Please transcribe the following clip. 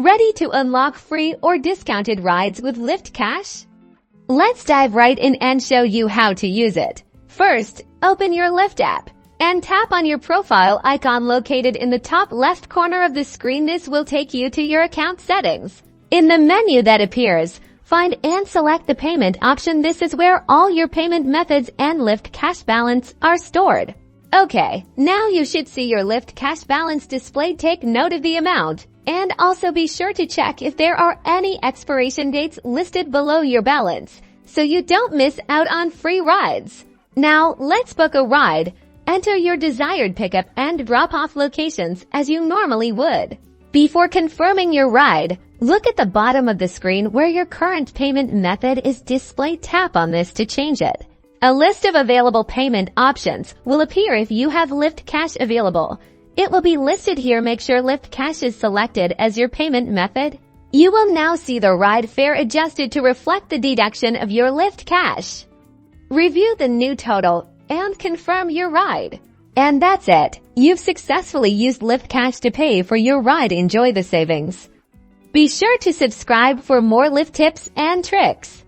Ready to unlock free or discounted rides with Lyft Cash? Let's dive right in and show you how to use it. First, open your Lyft app and tap on your profile icon located in the top left corner of the screen. This will take you to your account settings. In the menu that appears, find and select the payment option. This is where all your payment methods and Lyft Cash balance are stored. Okay, now you should see your Lyft Cash balance displayed. Take note of the amount. And also be sure to check if there are any expiration dates listed below your balance, so you don't miss out on free rides. Now, let's book a ride. Enter your desired pickup and drop-off locations as you normally would. Before confirming your ride, look at the bottom of the screen where your current payment method is displayed. Tap on this to change it. A list of available payment options will appear if you have Lyft Cash available. It will be listed here. Make sure Lyft Cash is selected as your payment method. You will now see the ride fare adjusted to reflect the deduction of your Lyft Cash. Review the new total and confirm your ride. And that's it. You've successfully used Lyft Cash to pay for your ride. Enjoy the savings. Be sure to subscribe for more Lyft tips and tricks.